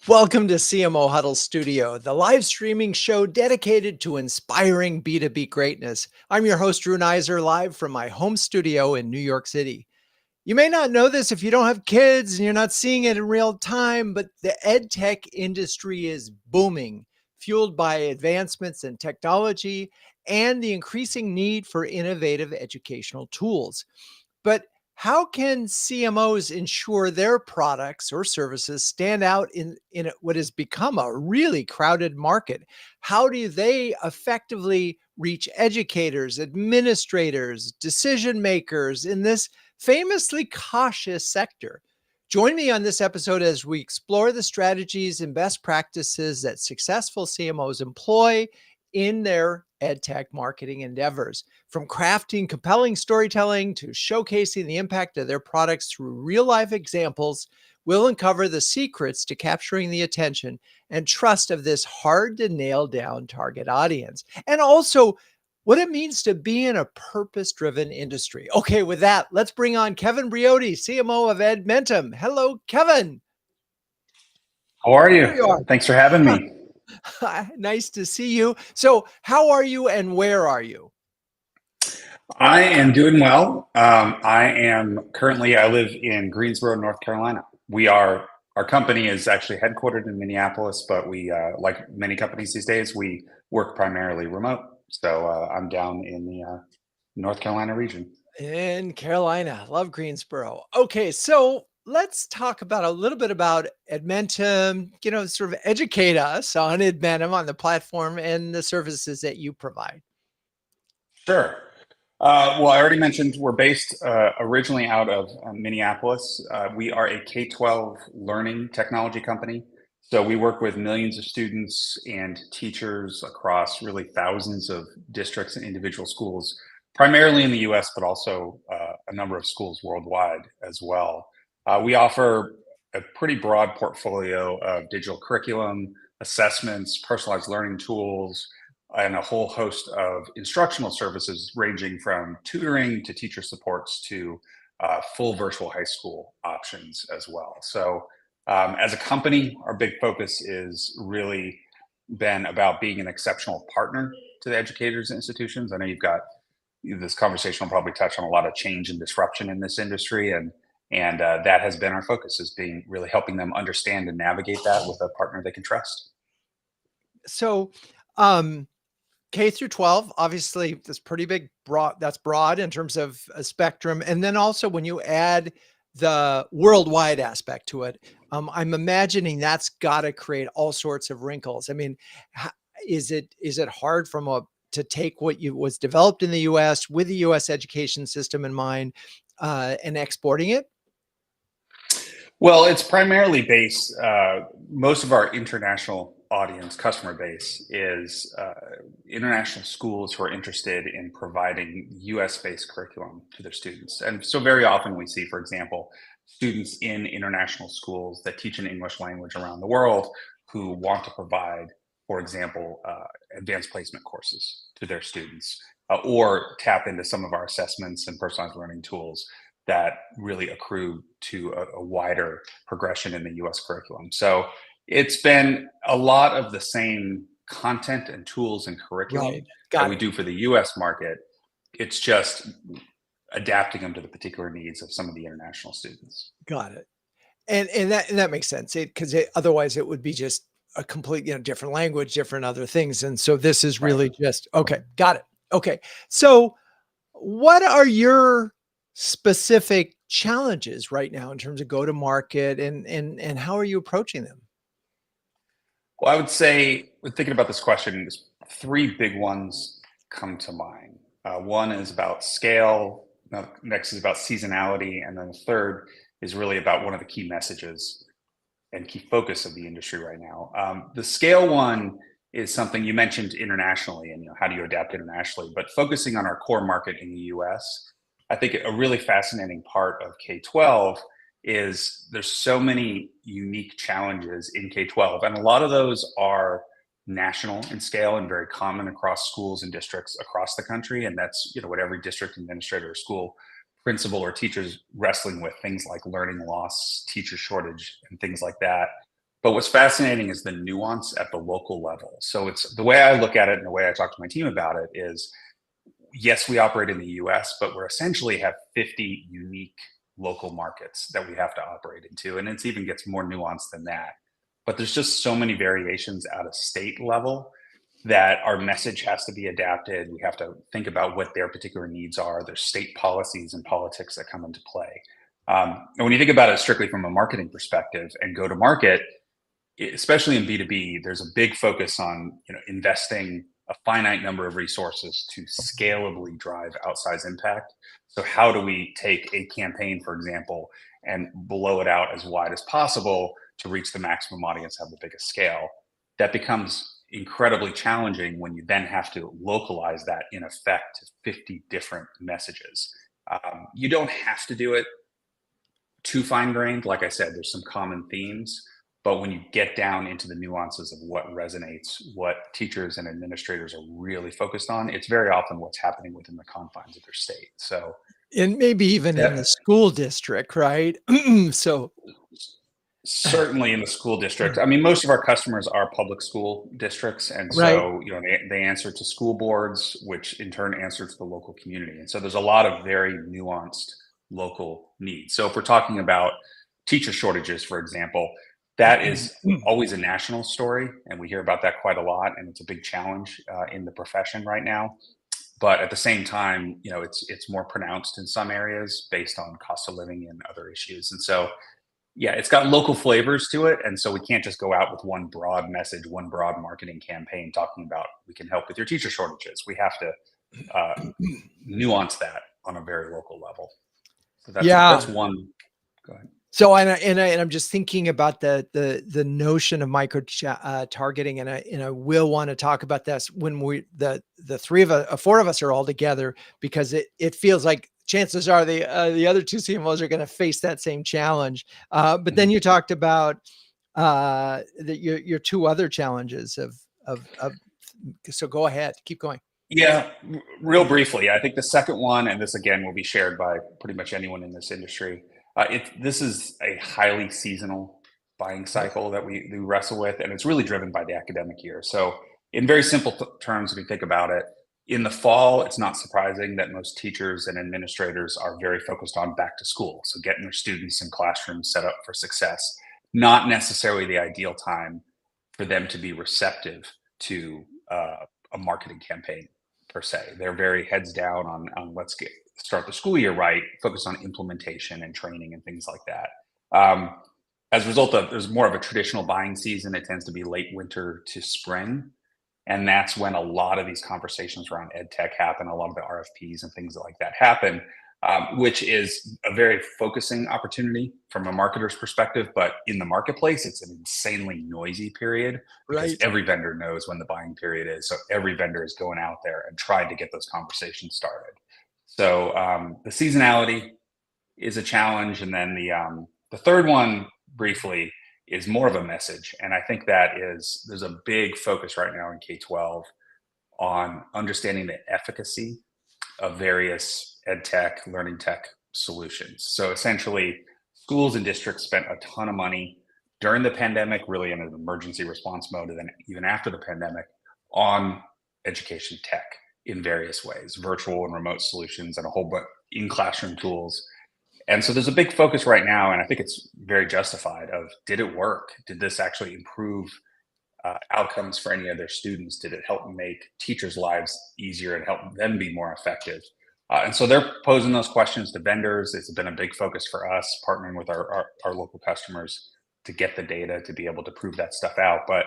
Welcome to CMO Huddles Studio, the live streaming show dedicated to inspiring B2B greatness. I'm your host, Drew Neiser, live from my home studio in New York City. You may not know this if you don't have kids and you're not seeing it in real time, but the EdTech industry is booming, fueled by advancements in technology and the increasing need for innovative educational tools. But how can CMOs ensure their products or services stand out in what has become a really crowded market? How do they effectively reach educators, administrators, decision makers in this famously cautious sector? Join me on this episode as we explore the strategies and best practices that successful CMOs employ in their EdTech marketing endeavors. From crafting compelling storytelling to showcasing the impact of their products through real life examples, we'll uncover the secrets to capturing the attention and trust of this hard to nail down target audience. And also, what it means to be in a purpose driven industry. Okay, with that, let's bring on Kevin Briody, CMO of Edmentum. Hello, Kevin. How are There you you? are. Thanks for having me. Nice to see you. So, how are you and where are you? I am doing well. I live in Greensboro, North Carolina. Our company is actually headquartered in Minneapolis, but like many companies these days, we work primarily remote. So I'm down in the North Carolina region. In Carolina. Love Greensboro. Okay, so let's talk about a little bit about Edmentum, sort of educate us on Edmentum, on the platform and the services that you provide. Sure. Well, I already mentioned we're based originally out of Minneapolis. We are a K-12 learning technology company. So we work with millions of students and teachers across really thousands of districts and individual schools, primarily in the US, but also a number of schools worldwide as well. We offer a pretty broad portfolio of digital curriculum, assessments, personalized learning tools, and a whole host of instructional services ranging from tutoring to teacher supports to full virtual high school options as well. So as a company, our big focus is really been about being an exceptional partner to the educators and institutions. I know this conversation will probably touch on a lot of change and disruption in this industry, and that has been our focus, is being really helping them understand and navigate that with a partner they can trust. So, K through 12, obviously, that's broad in terms of a spectrum. And then also when you add the worldwide aspect to it, I'm imagining that's got to create all sorts of wrinkles. I mean, is it hard to take what was developed in the US with the US education system in mind and exporting it? Well, it's primarily based, most of our international customer base is international schools who are interested in providing US-based curriculum to their students. And so very often we see, for example, students in international schools that teach an English language around the world who want to provide, for example, advanced placement courses to their students, or tap into some of our assessments and personalized learning tools that really accrue to a wider progression in the US curriculum. So it's been a lot of the same content and tools and Right. curriculum that Got we it. do for the US market. It's just adapting them to the particular needs of some of the international students. Got it. And that makes sense. Because otherwise it would be just a complete, different language, different other things. And so this is Right. really just okay. Got it. Okay. So what are your specific challenges right now in terms of go to market and how are you approaching them? Well, I would say, when thinking about this question, there's three big ones come to mind. One is about scale, next is about seasonality, and then the third is really about one of the key messages and key focus of the industry right now. The scale one is something you mentioned internationally, and how do you adapt internationally? But focusing on our core market in the U.S., I think a really fascinating part of K-12 is there's so many unique challenges in K-12, and a lot of those are national in scale and very common across schools and districts across the country. And that's what every district administrator or school principal or teachers wrestling with, things like learning loss, teacher shortage, and things like that. But what's fascinating is the nuance at the local level. So it's the way I look at it and the way I talk to my team about it is, yes, we operate in the US, but we're essentially have 50 unique local markets that we have to operate into. And it even gets more nuanced than that. But there's just so many variations at a state level that our message has to be adapted. We have to think about what their particular needs are. There's state policies and politics that come into play. And when you think about it strictly from a marketing perspective and go to market, especially in B2B, there's a big focus on investing a finite number of resources to scalably drive outsized impact. So how do we take a campaign, for example, and blow it out as wide as possible to reach the maximum audience, have the biggest scale? That becomes incredibly challenging when you then have to localize that in effect to 50 different messages. You don't have to do it too fine-grained. Like I said, there's some common themes. But when you get down into the nuances of what resonates, what teachers and administrators are really focused on, it's very often what's happening within the confines of their state. So, And maybe even in the school district, right? So certainly in the school district. I mean, most of our customers are public school districts. And right. so, they answer to school boards, which in turn answer to the local community. And so there's a lot of very nuanced local needs. So if we're talking about teacher shortages, for example, that is always a national story, and we hear about that quite a lot, and it's a big challenge in the profession right now. But at the same time, it's more pronounced in some areas based on cost of living and other issues. And so, yeah, it's got local flavors to it, and so we can't just go out with one broad message, one broad marketing campaign talking about we can help with your teacher shortages. We have to nuance that on a very local level. So that's one. Go ahead. So, and I'm just thinking about the notion of micro targeting, and I will want to talk about this when the four of us are all together, because it feels like chances are the other two CMOs are going to face that same challenge. But then you talked about your two other challenges of so go ahead, keep going. Yeah, real briefly, I think the second one, and this again will be shared by pretty much anyone in this industry. This is a highly seasonal buying cycle that we wrestle with, and it's really driven by the academic year. So in very simple terms, if you think about it, in the fall, it's not surprising that most teachers and administrators are very focused on back to school. So getting their students and classrooms set up for success, not necessarily the ideal time for them to be receptive to a marketing campaign per se. They're very heads down on let's start the school year right, focus on implementation and training and things like that. As a result of, there's more of a traditional buying season. It tends to be late winter to spring. And that's when a lot of these conversations around EdTech happen. A lot of the RFPs and things like that happen, which is a very focusing opportunity from a marketer's perspective. But in the marketplace, it's an insanely noisy period because every vendor knows when the buying period is. So every vendor is going out there and trying to get those conversations started. So the seasonality is a challenge. And then the third one, briefly, is more of a message. And I think there's a big focus right now in K-12 on understanding the efficacy of various EdTech, learning tech solutions. So essentially, schools and districts spent a ton of money during the pandemic, really in an emergency response mode, and then even after the pandemic, on education tech in various ways, virtual and remote solutions, and a whole bunch in-classroom tools. And so there's a big focus right now, and I think it's very justified, of did it work? Did this actually improve outcomes for any of their students? Did it help make teachers' lives easier and help them be more effective? And so they're posing those questions to vendors. It's been a big focus for us, partnering with our local customers to get the data to be able to prove that stuff out. But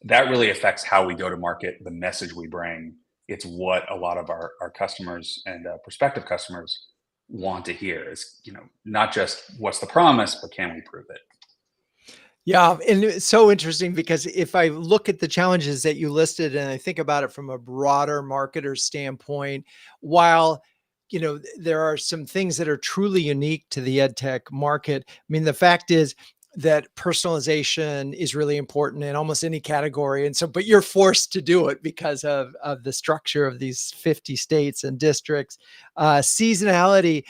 that really affects how we go to market, the message we bring. It's what a lot of our customers and prospective customers want to hear is, not just what's the promise, but can we prove it? Yeah. And it's so interesting because if I look at the challenges that you listed and I think about it from a broader marketer standpoint, while there are some things that are truly unique to the EdTech market. I mean, the fact is that personalization is really important in almost any category. And so, but you're forced to do it because of the structure of these 50 states and districts. Seasonality,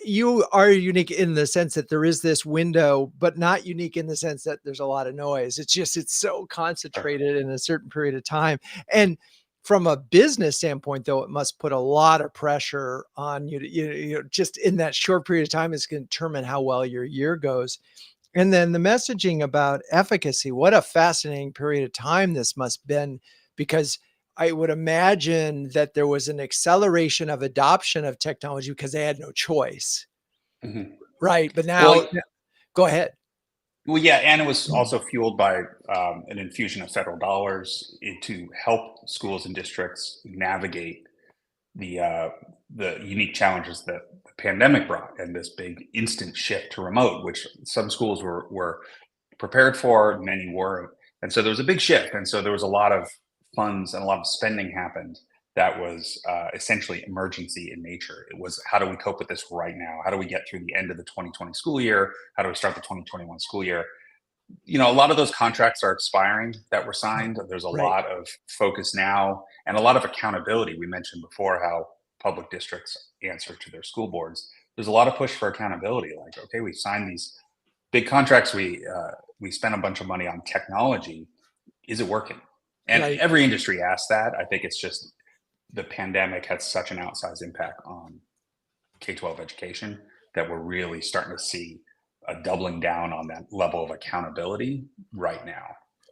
you are unique in the sense that there is this window, but not unique in the sense that there's a lot of noise. It's so concentrated in a certain period of time. And from a business standpoint, though, it must put a lot of pressure on you to, just in that short period of time is going to determine how well your year goes. And then the messaging about efficacy, what a fascinating period of time this must have been, because I would imagine that there was an acceleration of adoption of technology because they had no choice. Mhm. Right. But now, Well, go ahead. well, yeah, and it was also fueled by an infusion of federal dollars to help schools and districts navigate the uh, the unique challenges that the pandemic brought, and this big instant shift to remote, which some schools were prepared for, many weren't. And so there was a big shift. And so there was a lot of funds and a lot of spending happened that was essentially emergency in nature. It was, how do we cope with this right now? How do we get through the end of the 2020 school year? How do we start the 2021 school year? A lot of those contracts are expiring that were signed. There's a Right. lot of focus now and a lot of accountability. We mentioned before how public districts answer to their school boards. There's a lot of push for accountability. Like, okay, we signed these big contracts. We spent a bunch of money on technology. Is it working? And Right. every industry asks that. I think it's just the pandemic had such an outsized impact on K-12 education that we're really starting to see a doubling down on that level of accountability right now.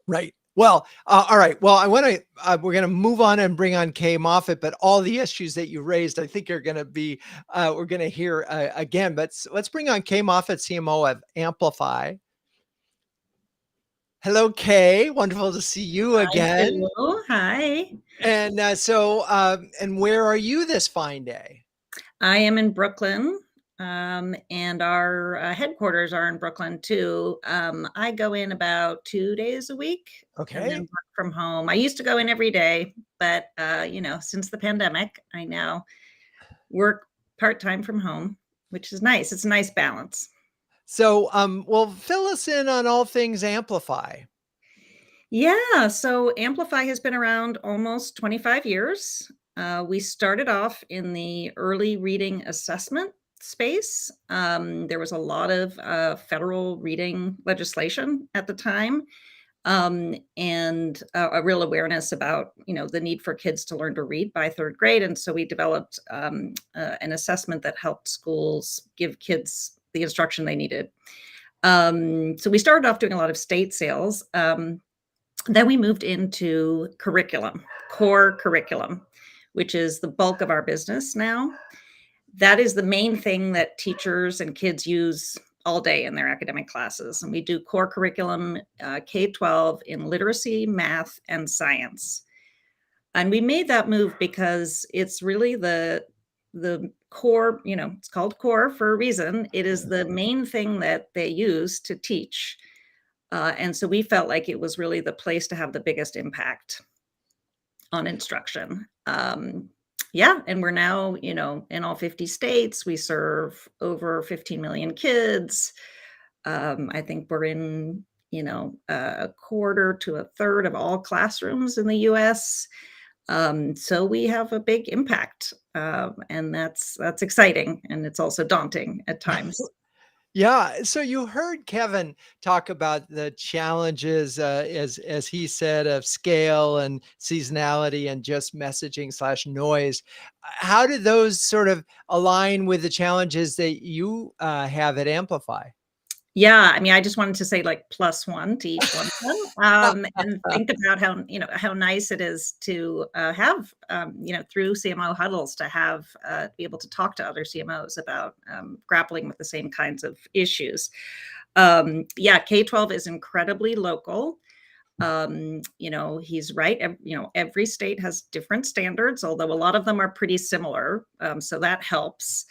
Right. Well, all right. Well, I want to, we're going to move on and bring on Kay Moffett, but all the issues that you raised, I think are going to be, we're going to hear again, but let's bring on Kay Moffett, CMO of Amplify. Hello, Kay. Wonderful to see you Hi, again. Sue. Hi. And and where are you this fine day? I am in Brooklyn, and our headquarters are in Brooklyn too. I go in about 2 days a week and then Okay. work from home. I used to go in every day, but since the pandemic, I now work part-time from home, which is nice. It's a nice balance. So, well, fill us in on all things Amplify. Yeah, so Amplify has been around almost 25 years. We started off in the early reading assessment space. There was a lot of federal reading legislation at the time, and a real awareness about the need for kids to learn to read by third grade. And so we developed an assessment that helped schools give kids the instruction they needed. So we started off doing a lot of state sales. Then we moved into curriculum, core curriculum, which is the bulk of our business now. That is the main thing that teachers and kids use all day in their academic classes. And we do core curriculum, K-12 in literacy, math, and science. And we made that move because it's really the core, it's called core for a reason. It is the main thing that they use to teach. And so we felt like it was really the place to have the biggest impact on instruction. Yeah, and we're now, in all 50 states. We serve over 15 million kids. I think we're in, a quarter to a third of all classrooms in the US. So we have a big impact, and that's exciting, and it's also daunting at times. Yeah. So you heard Kevin talk about the challenges, as he said, of scale and seasonality and just messaging slash noise. How did those sort of align with the challenges that you have at Amplify? Yeah, I mean, I just wanted to say like +1 to each one of them, and think about how, how nice it is to have, through CMO Huddles to have be able to talk to other CMOs about grappling with the same kinds of issues. Yeah, K-12 is incredibly local. He's right. Every state has different standards, although a lot of them are pretty similar. So that helps.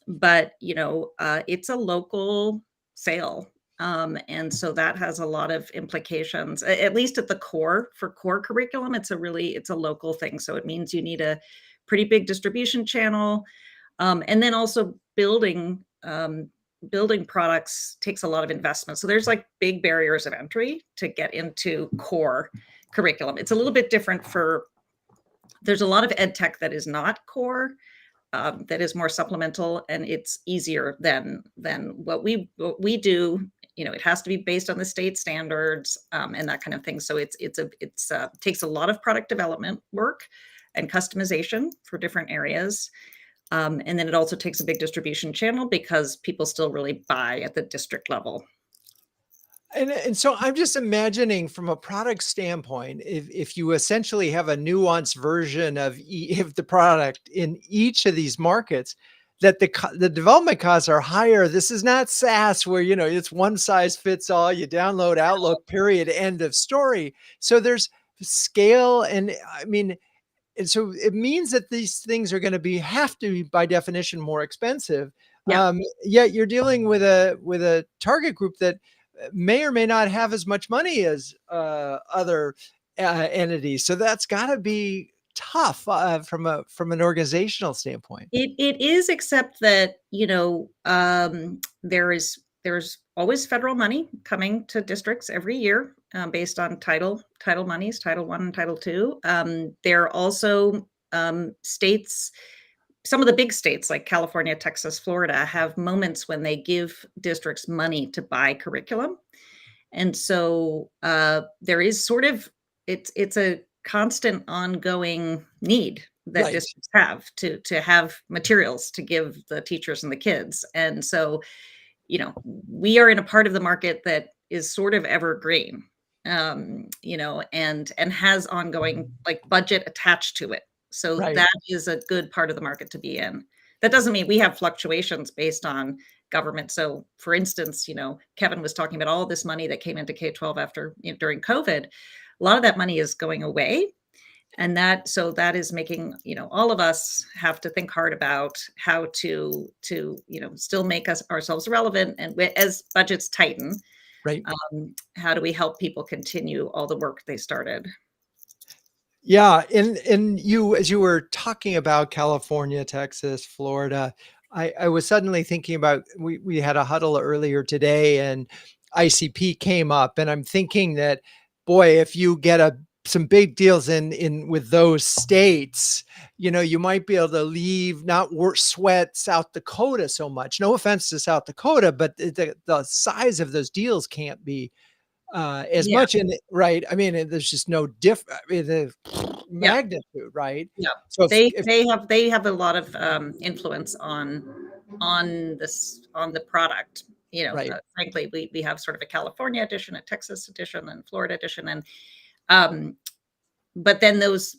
But it's a local sale. And so that has a lot of implications, at least at the core. For core curriculum, it's a local thing. So it means you need a pretty big distribution channel. And then also building products takes a lot of investment. So there's like big barriers of entry to get into core curriculum. It's a little bit different there's a lot of ed tech that is not core. that is more supplemental, and it's easier than what we do. It has to be based on the state standards, and that kind of thing. So it's takes a lot of product development work and customization for different areas. And then it also takes a big distribution channel because people still really buy at the district level. And so I'm just imagining from a product standpoint, if you essentially have a nuanced version of the product in each of these markets, that the development costs are higher. This is not SaaS where, it's one size fits all. You download Outlook, period, end of story. So there's scale, and I mean, and so it means that these things are going to have to be by definition more expensive. Yeah. Yet you're dealing with a target group that may or may not have as much money as other entities. So that's got to be tough from an organizational standpoint. It is, except that, there's always federal money coming to districts every year, based on title monies, Title I and Title II. There are also states, some of the big states like California, Texas, Florida, have moments when they give districts money to buy curriculum. And so there is sort of, it's a constant ongoing need that Right. districts have to have materials to give the teachers and the kids. And so, we are in a part of the market that is sort of evergreen, and has ongoing like budget attached to it. So Right. that is a good part of the market to be in. That doesn't mean we have fluctuations based on government. So for instance, Kevin was talking about all this money that came into K-12 after, during COVID. A lot of that money is going away. And that is making, all of us have to think hard about how to still make ourselves relevant. And as budgets tighten, Right. how do we help people continue all the work they started? Yeah, and as you were talking about California, Texas, Florida, I was suddenly thinking about, we had a huddle earlier today, and ICP came up, and I'm thinking that, boy, if you get some big deals in with those states, you might be able to leave, not sweat South Dakota so much. No offense to South Dakota, but the size of those deals can't be as Yeah. much right. I mean, there's just no the Yeah. magnitude, right? Yeah. So They have a lot of influence on the product. right, Frankly, we have sort of a California edition, a Texas edition, and Florida edition, and um, but then those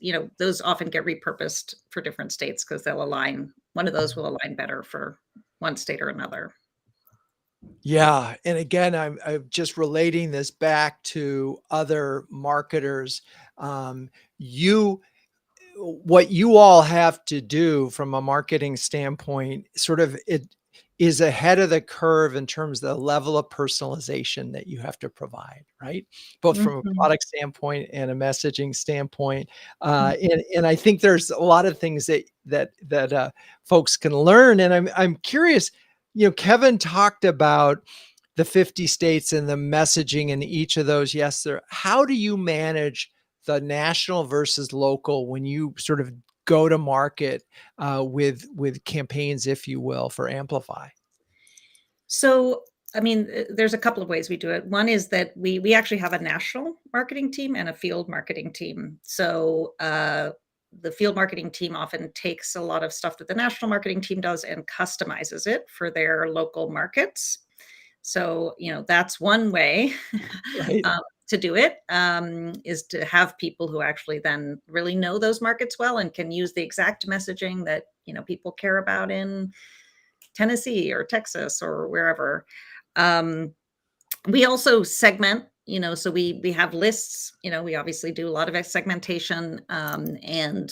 often get repurposed for different states because they'll align. One of those will align better for one state or another. yeah. And again, I'm just relating this back to other marketers. You What you all have to do from a marketing standpoint, sort of, it is ahead of the curve in terms of the level of personalization that you have to provide, right? Both from a Mhm. product standpoint and a messaging standpoint. Mhm. And I think there's a lot of things that folks can learn. And I'm curious, Kevin talked about the 50 states and the messaging in each of those. Yes, sir. How do you manage the national versus local when you sort of go to market with campaigns, if you will, for Amplify? So, I mean, there's a couple of ways we do it. One is that we actually have a national marketing team and a field marketing team. So, the field marketing team often takes a lot of stuff that the national marketing team does and customizes it for their local markets. So, that's one way Right. to do it, is to have people who actually then really know those markets well and can use the exact messaging that, people care about in Tennessee or Texas or wherever. Um, we also segment, so we have lists, we obviously do a lot of segmentation, and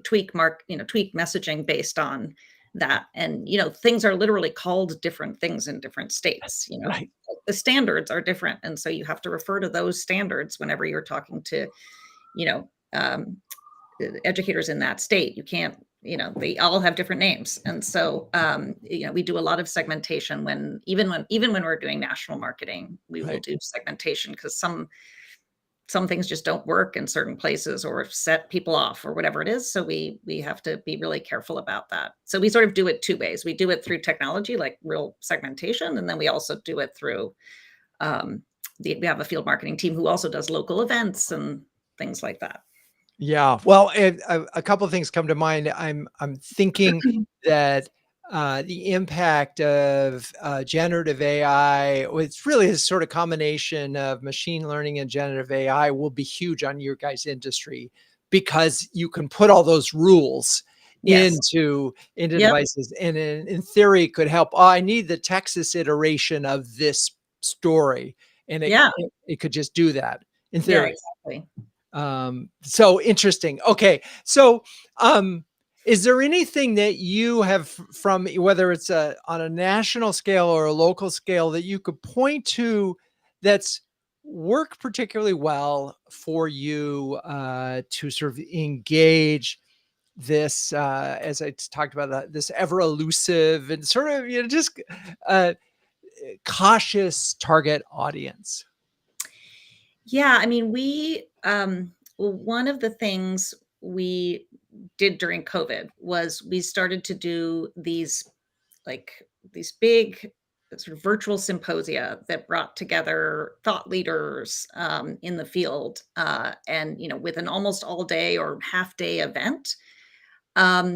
tweak messaging based on that. And, things are literally called different things in different states, Right. the standards are different. And so you have to refer to those standards whenever you're talking to, you know, um, educators in that state. You can't, they all have different names. And so, we do a lot of segmentation even when we're doing national marketing, we will Right. do segmentation because some things just don't work in certain places or set people off or whatever it is. So we have to be really careful about that. So we sort of do it two ways. We do it through technology, like real segmentation, and then we also do it through we have a field marketing team who also does local events and things like that. Yeah. Well, a couple of things come to mind. I'm thinking that the impact of generative AI, it's really a sort of combination of machine learning and generative AI, will be huge on your guys' industry because you can put all those rules Yes. into Yep. devices, and in theory could help. Oh, I need the Texas iteration of this story, and Yeah. it could just do that in Yeah, theory. exactly. So interesting. Okay. So, is there anything that you have from, whether it's on a national scale or a local scale, that you could point to that's worked particularly well for you to sort of engage this, as I talked about, this ever elusive and sort of, just uh, cautious target audience? Yeah, I mean, well, one of the things we did during COVID was we started to do these big sort of virtual symposia that brought together thought leaders in the field, and with an almost all day or half day event,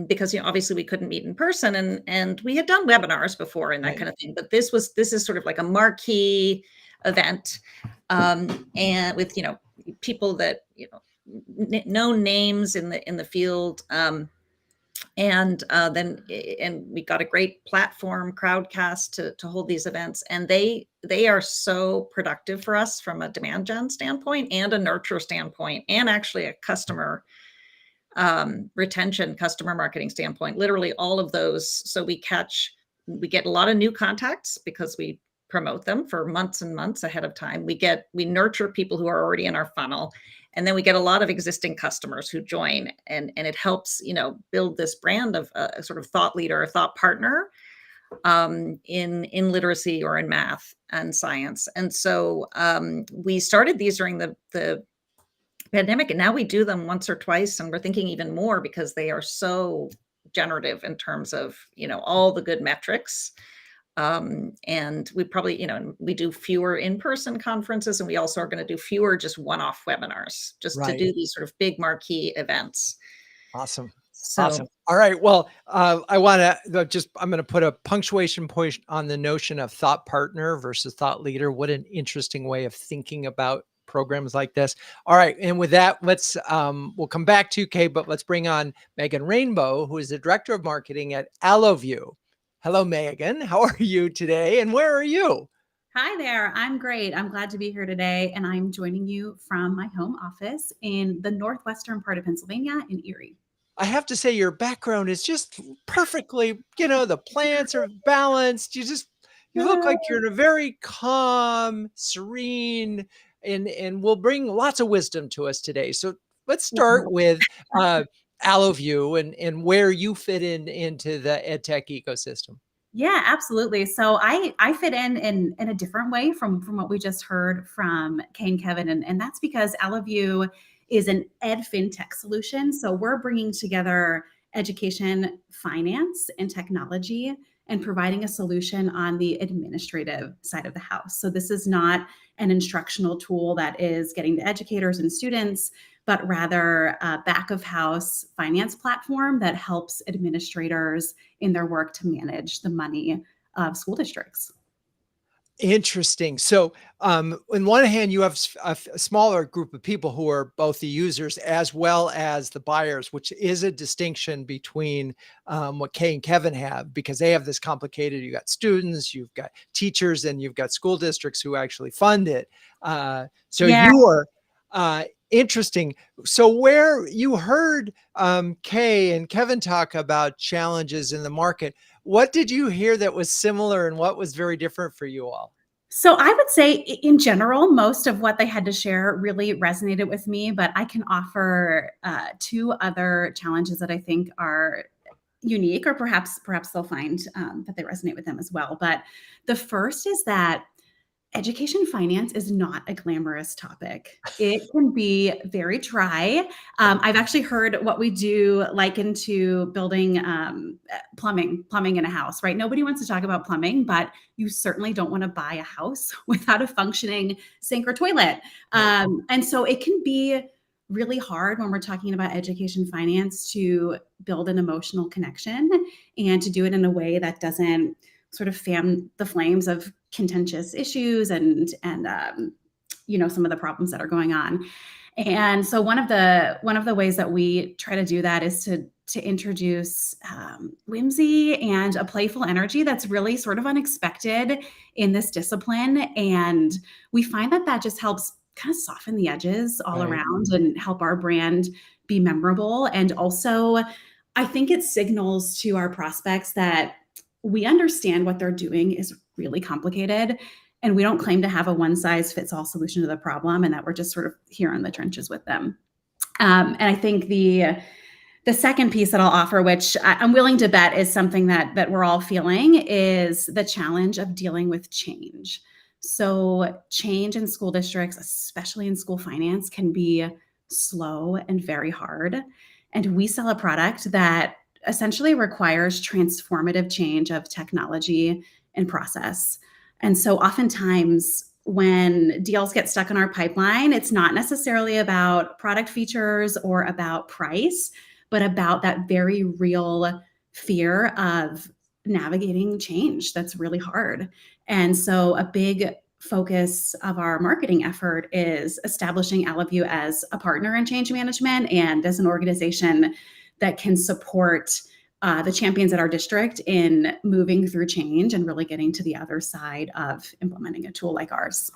because obviously we couldn't meet in person, and we had done webinars before and that Right. kind of thing, but this is sort of like a marquee event, and with people that known names in the field, and we got a great platform, Crowdcast, to hold these events, and they are so productive for us from a demand gen standpoint and a nurture standpoint, and actually a customer retention, customer marketing standpoint, literally all of those. So we get a lot of new contacts because we promote them for months and months ahead of time. We nurture people who are already in our funnel. And then we get a lot of existing customers who join, and it helps, build this brand of a sort of thought leader, a thought partner, in literacy or in math and science. And so we started these during the pandemic, and now we do them once or twice, and we're thinking even more because they are so generative in terms of all the good metrics. And we probably we do fewer in-person conferences, and we also are going to do fewer just one-off webinars just to Right. do these sort of big marquee events. Awesome. So Awesome. All right. Well, I want to I'm going to put a punctuation point on the notion of thought partner versus thought leader. What an interesting way of thinking about programs like this. All right. And with that, we'll come back to Kay, but let's bring on Megan Rainbow, who is the director of marketing at Allovue. Hello, Megan. How are you today? And where are you? Hi there. I'm great. I'm glad to be here today. And I'm joining you from my home office in the northwestern part of Pennsylvania in Erie. I have to say your background is just perfectly, the plants are balanced. You look like you're in a very calm, serene, and will bring lots of wisdom to us today. So let's start with Allovue and where you fit into the EdTech ecosystem. Yeah, absolutely. So I fit in a different way from what we just heard from Kay and Kevin, and that's because Allovue is an ed fintech solution. So we're bringing together education, finance, and technology, and providing a solution on the administrative side of the house. So this is not an instructional tool that is getting to educators and students, but rather a back of house finance platform that helps administrators in their work to manage the money of school districts. Interesting. So, on one hand, you have a smaller group of people who are both the users as well as the buyers, which is a distinction between what Kay and Kevin have, because they have this complicated. You got students, you've got teachers, and you've got school districts who actually fund it. So Yeah. you are interesting. So where you heard Kay and Kevin talk about challenges in the market, what did you hear that was similar and what was very different for you all? So I would say in general, most of what they had to share really resonated with me, but I can offer two other challenges that I think are unique, or perhaps they'll find that they resonate with them as well. But the first is that Education finance is not a glamorous topic. It can be very dry. I've actually heard what we do likened to building plumbing in a house, right? Nobody wants to talk about plumbing, but you certainly don't want to buy a house without a functioning sink or toilet. And so it can be really hard when we're talking about education finance to build an emotional connection and to do it in a way that doesn't sort of fan the flames of contentious issues and some of the problems that are going on. And so one of the ways that we try to do that is to introduce whimsy and a playful energy that's really sort of unexpected in this discipline. And we find that just helps kind of soften the edges all around and help our brand be memorable. And also, I think it signals to our prospects that we understand what they're doing is really complicated, and we don't claim to have a one-size-fits-all solution to the problem, and that we're just sort of here in the trenches with them. And I think the second piece that I'll offer, which I'm willing to bet is something that we're all feeling, is the challenge of dealing with change. So change in school districts, especially in school finance, can be slow and very hard. And we sell a product that essentially requires transformative change of technology and process. And so oftentimes when deals get stuck in our pipeline, it's not necessarily about product features or about price, but about that very real fear of navigating change that's really hard. And so a big focus of our marketing effort is establishing Allovue as a partner in change management and as an organization that can support the champions at our district in moving through change and really getting to the other side of implementing a tool like ours.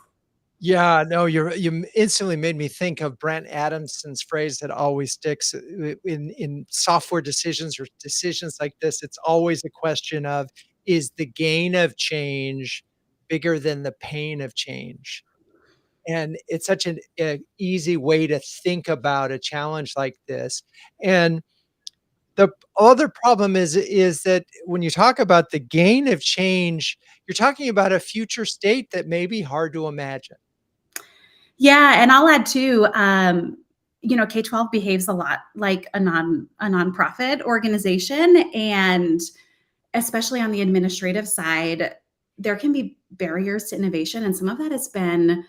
Yeah, no, you instantly made me think of Brent Adamson's phrase that always sticks in software decisions or decisions like this. It's always a question of, is the gain of change bigger than the pain of change? And it's such an easy way to think about a challenge like this. And the other problem is that when you talk about the gain of change, you're talking about a future state that may be hard to imagine. Yeah, and I'll add too, K-12 behaves a lot like a nonprofit organization, and especially on the administrative side, there can be barriers to innovation, and some of that has been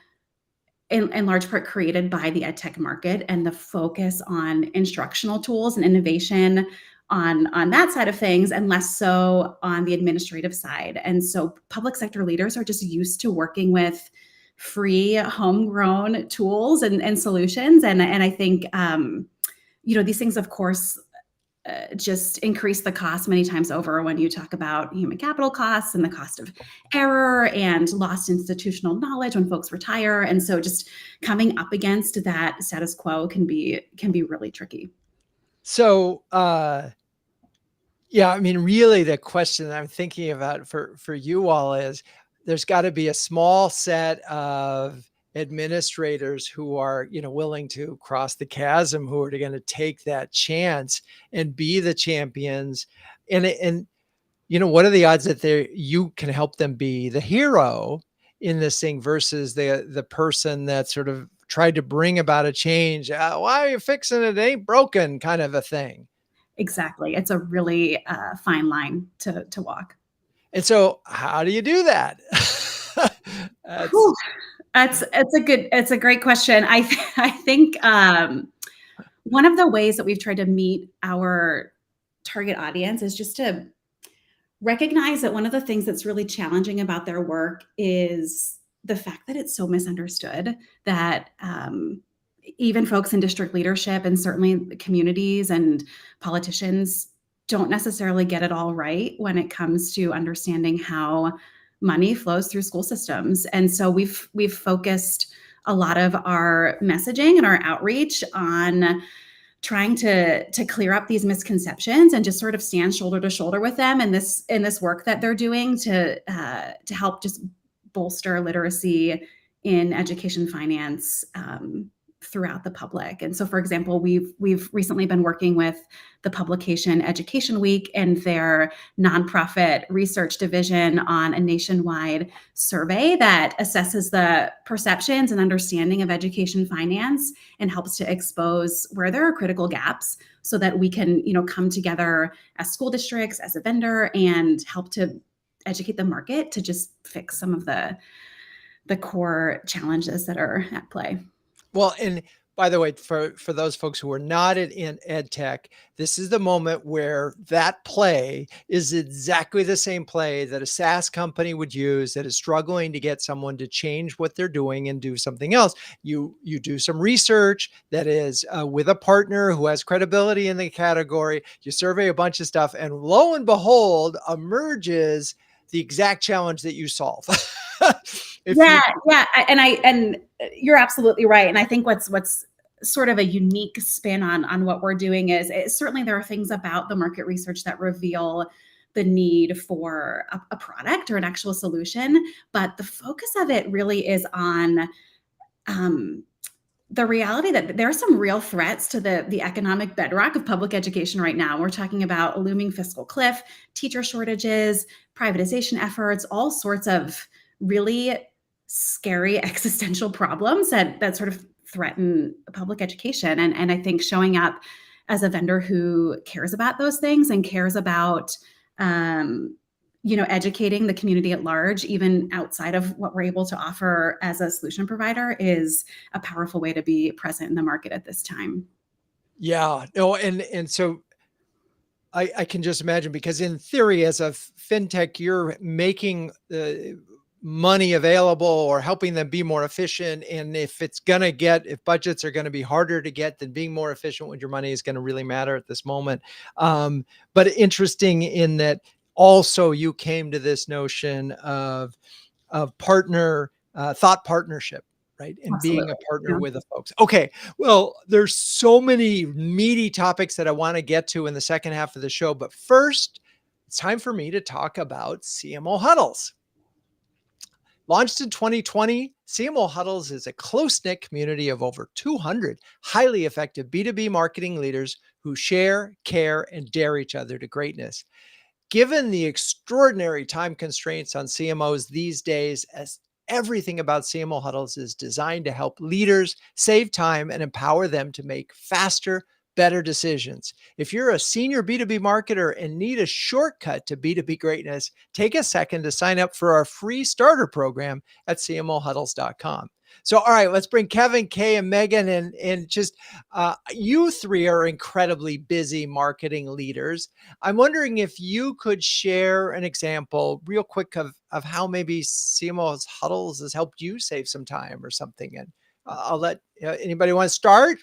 in large part created by the EdTech market and the focus on instructional tools and innovation on that side of things, and less so on the administrative side. And so public sector leaders are just used to working with free homegrown tools and solutions. And I think, these things, of course, just increase the cost many times over when you talk about human capital costs and the cost of error and lost institutional knowledge when folks retire. And so just coming up against that status quo can be really tricky. So, yeah, I mean, really the question that I'm thinking about for you all is, there's got to be a small set of administrators who are, willing to cross the chasm, who are going to take that chance and be the champions. And what are the odds that you can help them be the hero in this thing versus the person that sort of tried to bring about a change? Why are you fixing it? It ain't broken, kind of a thing. Exactly. It's a really fine line to walk. And so how do you do that? It's a great question. I think one of the ways that we've tried to meet our target audience is just to recognize that one of the things that's really challenging about their work is the fact that it's so misunderstood, that even folks in district leadership and certainly the communities and politicians don't necessarily get it all right when it comes to understanding how money flows through school systems. And so we've focused a lot of our messaging and our outreach on trying to clear up these misconceptions and just sort of stand shoulder to shoulder with them in this work that they're doing to help just bolster literacy in education finance throughout the public. And so, for example, we've recently been working with the publication Education Week and their nonprofit research division on a nationwide survey that assesses the perceptions and understanding of education finance and helps to expose where there are critical gaps so that we can, come together as school districts, as a vendor, and help to educate the market to just fix some of the core challenges that are at play. Well, and by the way, for those folks who are not in ed tech, this is the moment where that play is exactly the same play that a SaaS company would use that is struggling to get someone to change what they're doing and do something else. You do some research that is with a partner who has credibility in the category. You survey a bunch of stuff, and lo and behold, emerges the exact challenge that you solve. And you're absolutely right. And I think what's sort of a unique spin on what we're doing is certainly there are things about the market research that reveal the need for a product or an actual solution, but the focus of it really is on the reality that there are some real threats to the economic bedrock of public education right now. We're talking about a looming fiscal cliff, teacher shortages, privatization efforts, all sorts of really scary existential problems that sort of threaten public education. And I think showing up as a vendor who cares about those things and cares about educating the community at large, even outside of what we're able to offer as a solution provider, is a powerful way to be present in the market at this time. Yeah, no, and so I can just imagine, because in theory, as a fintech, you're making money available or helping them be more efficient. And if budgets are going to be harder to get, then being more efficient with your money is going to really matter at this moment. But interesting in that also you came to this notion of partner thought partnership, right? And Absolutely. Being a partner with the folks. Okay. Well, there's so many meaty topics that I want to get to in the second half of the show. But first, it's time for me to talk about CMO Huddles. Launched in 2020, CMO Huddles is a close-knit community of over 200 highly effective B2B marketing leaders who share, care, and dare each other to greatness. Given the extraordinary time constraints on CMOs these days, as everything about CMO Huddles is designed to help leaders save time and empower them to make faster, better decisions. If you're a senior B2B marketer and need a shortcut to B2B greatness, take a second to sign up for our free starter program at cmohuddles.com. So, all right, let's bring Kevin, Kay, and Megan, and just you three are incredibly busy marketing leaders. I'm wondering if you could share an example real quick of how maybe CMO Huddles has helped you save some time or something. And I'll let anybody want to start?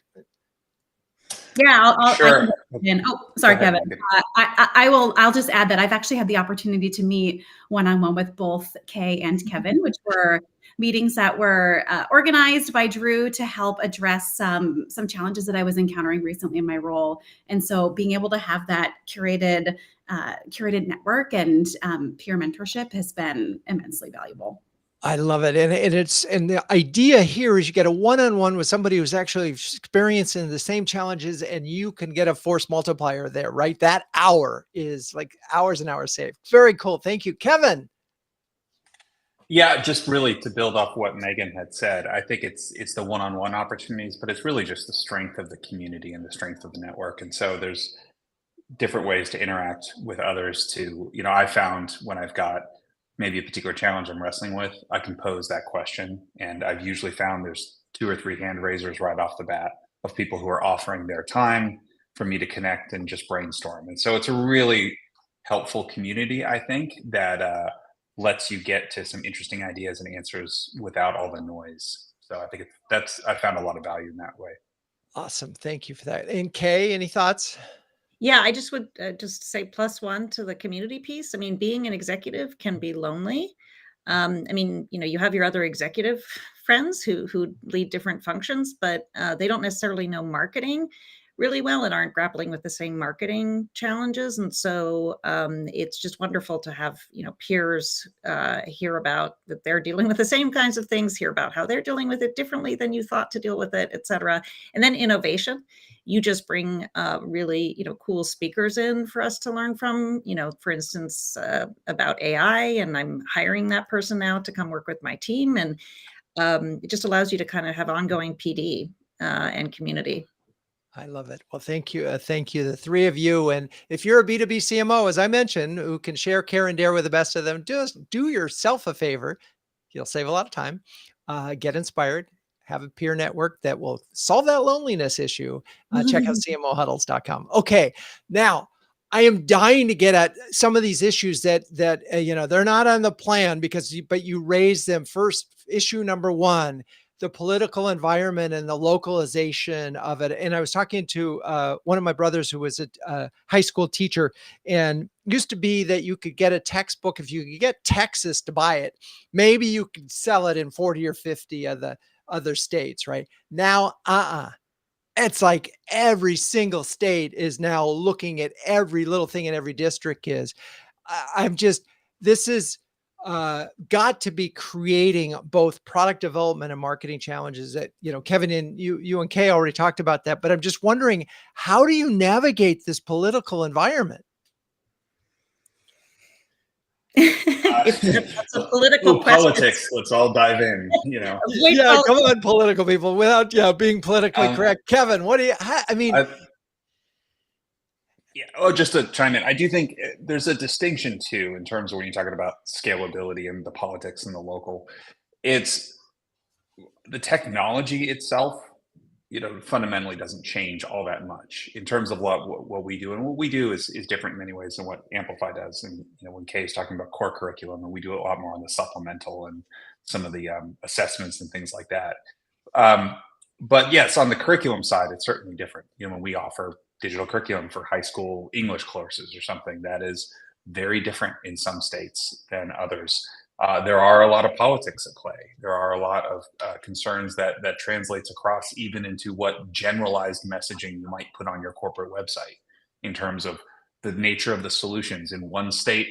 Yeah, Sure. Sorry, Go ahead, Kevin. Megan. I'll just add that I've actually had the opportunity to meet one-on-one with both Kay and Kevin, which were meetings that were organized by Drew to help address some challenges that I was encountering recently in my role. And so being able to have that curated network and peer mentorship has been immensely valuable. I love it. And the idea here is you get a one-on-one with somebody who's actually experiencing the same challenges, and you can get a force multiplier there, right? That hour is like hours and hours saved. Very cool. Thank you, Kevin. Yeah, just really to build off what Megan had said, I think it's the one-on-one opportunities, but it's really just the strength of the community and the strength of the network. And so there's different ways to interact with others to, I found when I've got maybe a particular challenge I'm wrestling with, I can pose that question. And I've usually found there's 2 or 3 hand raisers right off the bat of people who are offering their time for me to connect and just brainstorm. And so it's a really helpful community, I think, that lets you get to some interesting ideas and answers without all the noise. So I think I found a lot of value in that way. Awesome. Thank you for that. And Kay, any thoughts? Yeah, I just would just say +1 to the community piece. I mean, being an executive can be lonely. You have your other executive friends who lead different functions, but they don't necessarily know marketing. really well and aren't grappling with the same marketing challenges. And so it's just wonderful to have, peers hear about that they're dealing with the same kinds of things, hear about how they're dealing with it differently than you thought to deal with it, et cetera. And then innovation. You just bring really, cool speakers in for us to learn from, for instance, about AI, and I'm hiring that person now to come work with my team. And it just allows you to kind of have ongoing PD and community. I love it. Well, thank you. Thank you, the three of you. And if you're a B2B CMO, as I mentioned, who can share, care, and dare with the best of them, just do yourself a favor. You'll save a lot of time. Get inspired. Have a peer network that will solve that loneliness issue. Check out CMOHuddles.com. Okay. Now, I am dying to get at some of these issues that they're not on the plan but you raise them first. Issue number one, the political environment and the localization of it. And I was talking to one of my brothers who was a high school teacher, and used to be that you could get a textbook. If you could get Texas to buy it, maybe you could sell it in 40 or 50 of the other states, right? Now, it's like every single state is now looking at every little thing in every district this is got to be creating both product development and marketing challenges that, Kevin and you and Kay already talked about that, but I'm just wondering, how do you navigate this political environment? That's a political question. Politics. Let's all dive in. Yeah, come on, political people, without being politically correct. Kevin, what do you? Just to chime in, I do think there's a distinction too in terms of when you're talking about scalability and the politics and the local. It's the technology itself, fundamentally doesn't change all that much in terms of what we do. And what we do is different in many ways than what Amplify does. And when Kay is talking about core curriculum, and we do a lot more on the supplemental and some of the assessments and things like that. But yes, on the curriculum side, it's certainly different. When we offer digital curriculum for high school English courses or something, that is very different in some states than others. There are a lot of politics at play. There are a lot of concerns that translates across even into what generalized messaging you might put on your corporate website in terms of the nature of the solutions. In one state,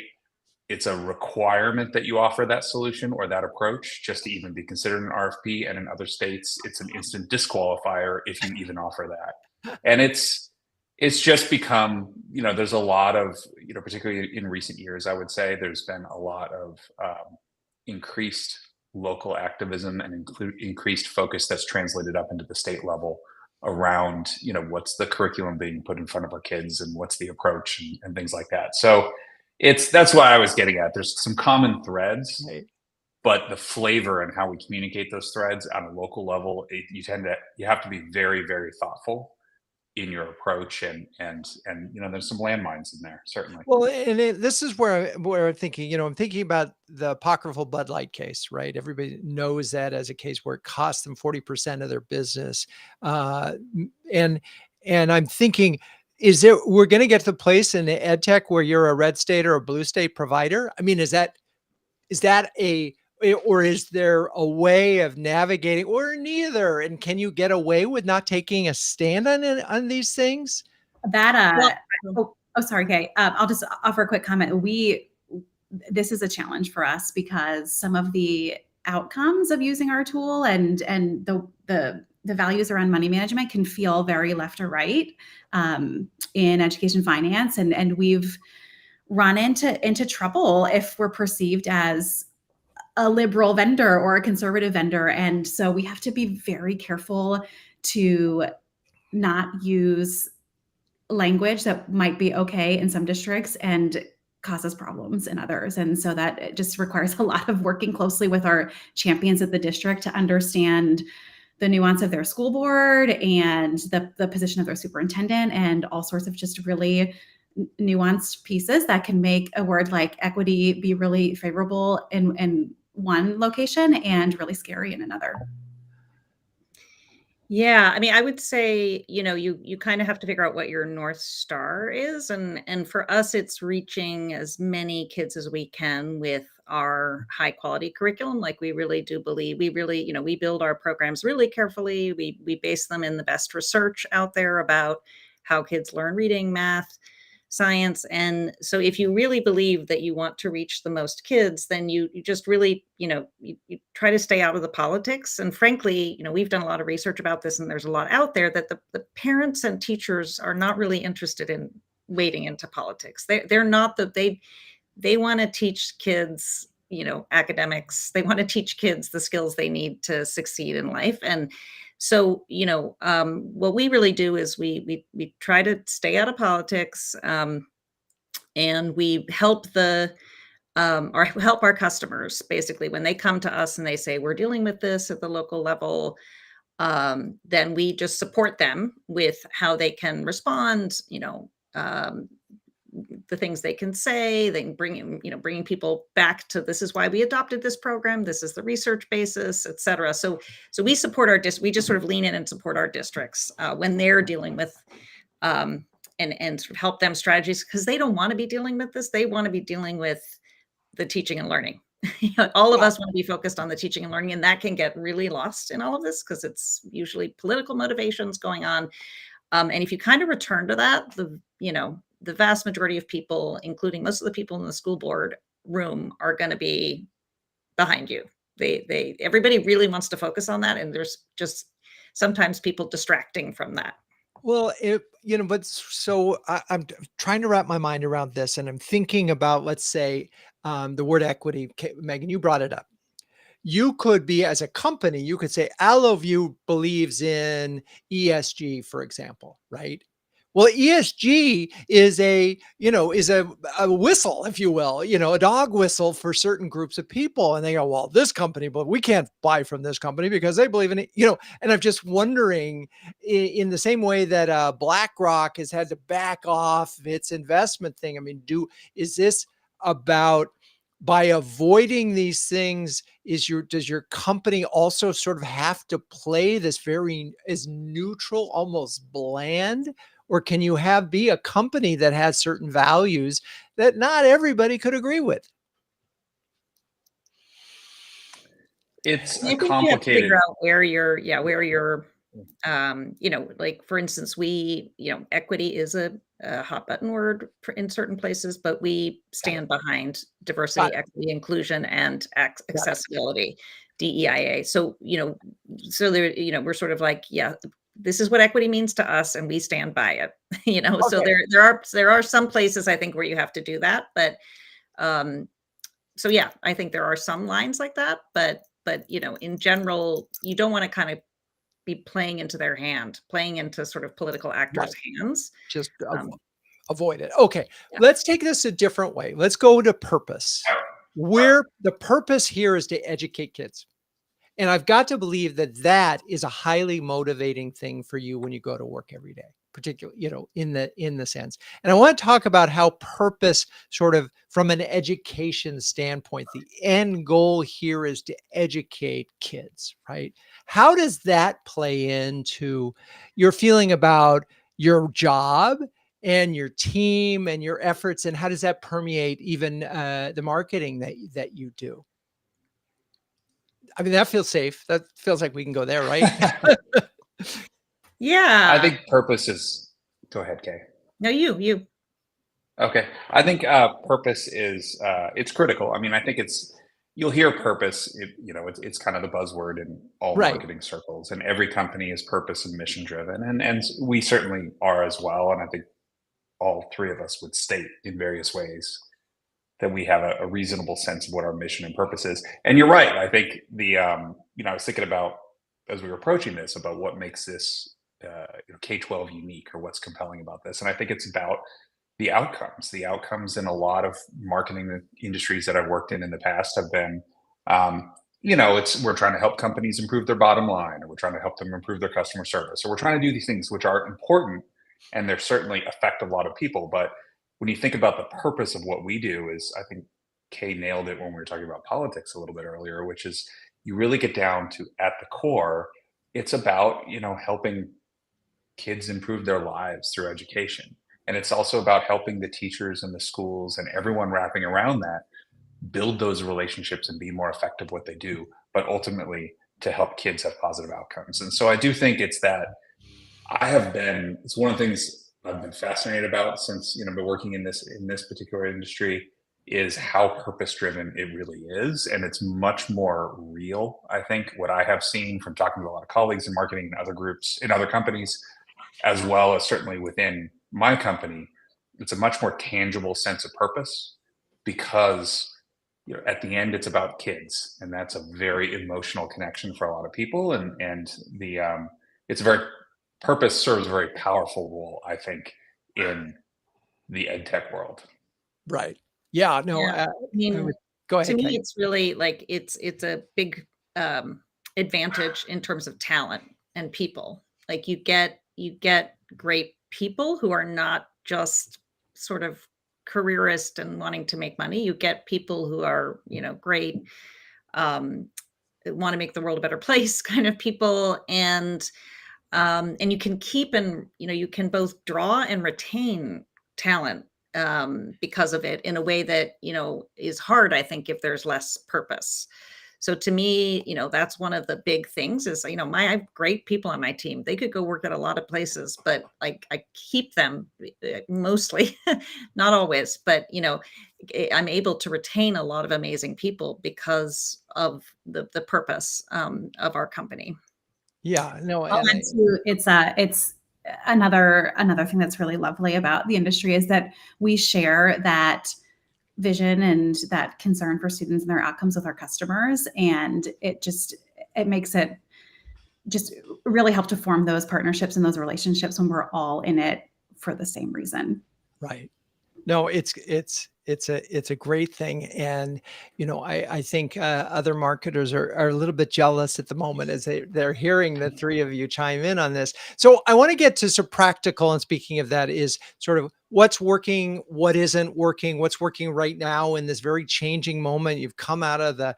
it's a requirement that you offer that solution or that approach just to even be considered an RFP. And in other states, it's an instant disqualifier if you even offer that. And it's just become, there's a lot of, particularly in recent years, I would say there's been a lot of increased local activism and increased focus that's translated up into the state level around, what's the curriculum being put in front of our kids and what's the approach and things like that. So that's why I was getting at. There's some common threads, but the flavor and how we communicate those threads on a local level, you have to be very, very thoughtful in your approach, and there's some landmines in there, certainly. Well, and this is where I'm thinking, I'm thinking about the apocryphal Bud Light case, right? Everybody knows that as a case where it cost them 40% of their business. And I'm thinking, we're going to get to the place in EdTech where you're a red state or a blue state provider? I mean, is that or is there a way of navigating, or neither? And can you get away with not taking a stand on these things? Sorry, Kay. I'll just offer a quick comment. This is a challenge for us because some of the outcomes of using our tool and the values around money management can feel very left or right in education finance, and we've run into trouble if we're perceived as a liberal vendor or a conservative vendor. And so we have to be very careful to not use language that might be okay in some districts and causes problems in others. And so that just requires a lot of working closely with our champions at the district to understand the nuance of their school board and the position of their superintendent and all sorts of just really nuanced pieces that can make a word like equity be really favorable in one location and really scary in another. Yeah, I mean, I would say, you kind of have to figure out what your North Star is. And for us, it's reaching as many kids as we can with our high quality curriculum. Like we really do believe, we build our programs really carefully. We base them in the best research out there about how kids learn reading, math, science. And so if you really believe that you want to reach the most kids, then you just really, you try to stay out of the politics. And frankly, we've done a lot of research about this, and there's a lot out there that the parents and teachers are not really interested in wading into politics. They're not they want to teach kids, academics. They want to teach kids the skills they need to succeed in life. And so, what we really do is we try to stay out of politics, and we help help our customers basically when they come to us and they say we're dealing with this at the local level. Then we just support them with how they can respond. The things they can say, they can bringing people back to, this is why we adopted this program, this is the research basis, et cetera. So we support we just sort of lean in and support our districts when they're dealing with and sort of help them strategies, because they don't want to be dealing with this. They want to be dealing with the teaching and learning. All of us want to be focused on the teaching and learning, and that can get really lost in all of this because it's usually political motivations going on. And if you kind of return to that, the vast majority of people, including most of the people in the school board room, are going to be behind you. Everybody really wants to focus on that, and there's just sometimes people distracting from that. Well, but so I'm trying to wrap my mind around this, and I'm thinking about, let's say, the word equity. Megan, you brought it up. You could be, as a company, you could say Allovue believes in ESG, for example, right? Well, ESG is a whistle, if you will, a dog whistle for certain groups of people. And they go, well, this company, but we can't buy from this company because they believe in it, and I'm just wondering, in the same way that BlackRock has had to back off its investment thing. I mean, is this about, by avoiding these things, does your company also sort of have to play this as neutral, almost bland? Or can you be a company that has certain values that not everybody could agree with? It's I think you have to complicated. figure out where you're, like for instance, equity is a hot button word in certain places, but we stand behind diversity, equity, inclusion, and accessibility, DEIA. So, there, we're sort of like, this is what equity means to us, and we stand by it. So there are some places I think where you have to do that, but so I think there are some lines like that, but in general, you don't want to kind of be playing into sort of political actors' hands. Just avoid it. Okay, let's take this a different way. Let's go to purpose. Where the purpose here is to educate kids. And I've got to believe that is a highly motivating thing for you when you go to work every day, particularly, in the sense. And I want to talk about how purpose, sort of from an education standpoint, the end goal here is to educate kids, right? How does that play into your feeling about your job and your team and your efforts? And how does that permeate even the marketing that you do? I mean, that feels safe. That feels like we can go there, right? Yeah. I think purpose is, go ahead, Kay. No, you. Okay. I think purpose is, it's critical. I mean, I think you'll hear purpose, it's kind of the buzzword in all marketing circles, and every company is purpose and mission driven. And we certainly are as well. And I think all three of us would state in various ways that we have a reasonable sense of what our mission and purpose is. And you're right. I think I was thinking about, as we were approaching this, about what makes this K-12 unique, or what's compelling about this. And I think it's about the outcomes in a lot of marketing industries that I've worked in the past have been, we're trying to help companies improve their bottom line, or we're trying to help them improve their customer service. So we're trying to do these things which are important, and they certainly affect a lot of people. But when you think about the purpose of what we do, is, I think Kay nailed it when we were talking about politics a little bit earlier, which is, you really get down to, at the core, it's about, helping kids improve their lives through education. And it's also about helping the teachers and the schools and everyone wrapping around that build those relationships and be more effective what they do, but ultimately to help kids have positive outcomes. And so I do think it's one of the things I've been fascinated about since, been working in this particular industry, is how purpose driven it really is. And it's much more real. I think what I have seen from talking to a lot of colleagues in marketing and other groups in other companies, as well as certainly within my company, it's a much more tangible sense of purpose, because at the end it's about kids, and that's a very emotional connection for a lot of people. And it's purpose serves a very powerful role, I think, in the ed tech world. Right. Yeah. No. Yeah. Go To ahead, me, Kate. it's really like it's a big advantage in terms of talent and people. Like you get great people who are not just sort of careerist and wanting to make money. You get people who are, great, want to make the world a better place kind of people. And you can keep and, you can both draw and retain talent because of it in a way that, is hard, I think, if there's less purpose. So to me, that's one of the big things is, I have great people on my team. They could go work at a lot of places, but like I keep them mostly, not always, but, I'm able to retain a lot of amazing people because of the purpose of our company. Yeah. No. I'll add too, it's another thing that's really lovely about the industry is that we share that vision and that concern for students and their outcomes with our customers, and it makes it just really help to form those partnerships and those relationships when we're all in it for the same reason. Right. No, it's a great thing. And, I think other marketers are a little bit jealous at the moment as they're hearing the three of you chime in on this. So I want to get to some practical, and speaking of that, is sort of what's working, what isn't working, what's working right now in this very changing moment. You've come out of the,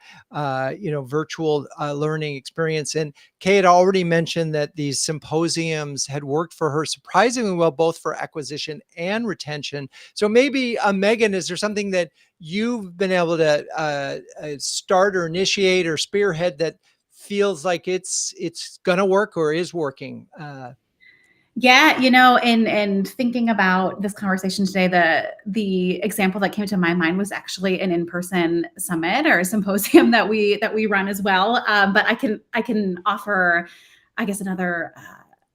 virtual learning experience. And Kay had already mentioned that these symposiums had worked for her surprisingly well, both for acquisition and retention. So maybe, Megan, is there something that you've been able to start or initiate or spearhead that feels like it's going to work or is working? Yeah, and thinking about this conversation today, the example that came to my mind was actually an in-person summit or a symposium that we run as well. But I can offer, I guess, another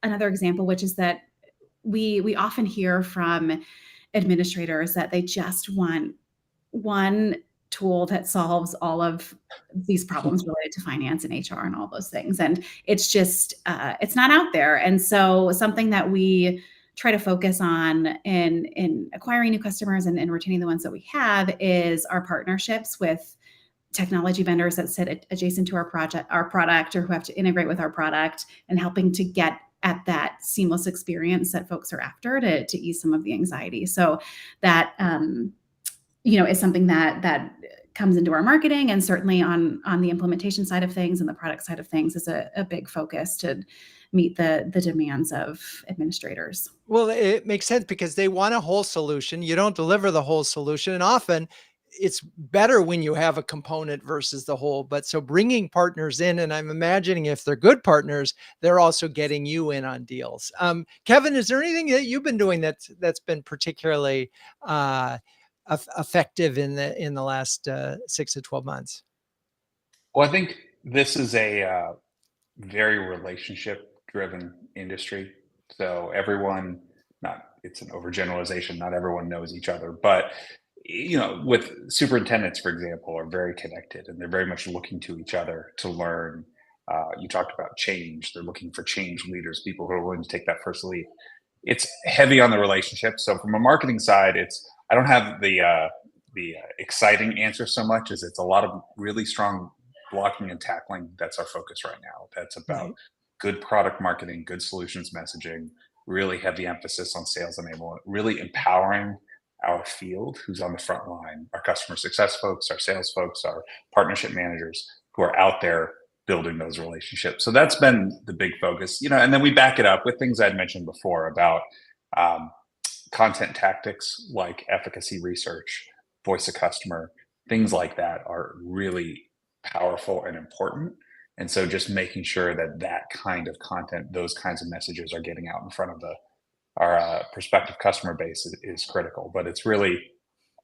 example, which is that we often hear from administrators that they just want one tool that solves all of these problems related to finance and HR and all those things. And it's just, it's not out there. And so something that we try to focus on in acquiring new customers and retaining the ones that we have is our partnerships with technology vendors that sit adjacent to our product, or who have to integrate with our product, and helping to get at that seamless experience that folks are after to ease some of the anxiety. So that, is something that comes into our marketing, and certainly on the implementation side of things and the product side of things is a big focus to meet the demands of administrators. Well, it makes sense because they want a whole solution. You don't deliver the whole solution. And often it's better when you have a component versus the whole. But so bringing partners in, and I'm imagining if they're good partners, they're also getting you in on deals. Kevin, is there anything that you've been doing that's been particularly effective in the last 6 to 12 months? Well, I think this is a very relationship-driven industry. So it's an overgeneralization. Not everyone knows each other, but with superintendents, for example, are very connected, and they're very much looking to each other to learn. You talked about change. They're looking for change leaders, people who are willing to take that first lead. It's heavy on the relationship. So from a marketing side, I don't have the exciting answer so much as it's a lot of really strong blocking and tackling. That's our focus right now. That's about good product marketing, good solutions messaging, really heavy emphasis on sales enablement, really empowering our field who's on the front line, our customer success folks, our sales folks, our partnership managers who are out there building those relationships. So that's been the big focus, and then we back it up with things I'd mentioned before about content tactics like efficacy research, voice of customer, things like that are really powerful and important. And so just making sure that that kind of content, those kinds of messages are getting out in front of our prospective customer base is critical. But it's really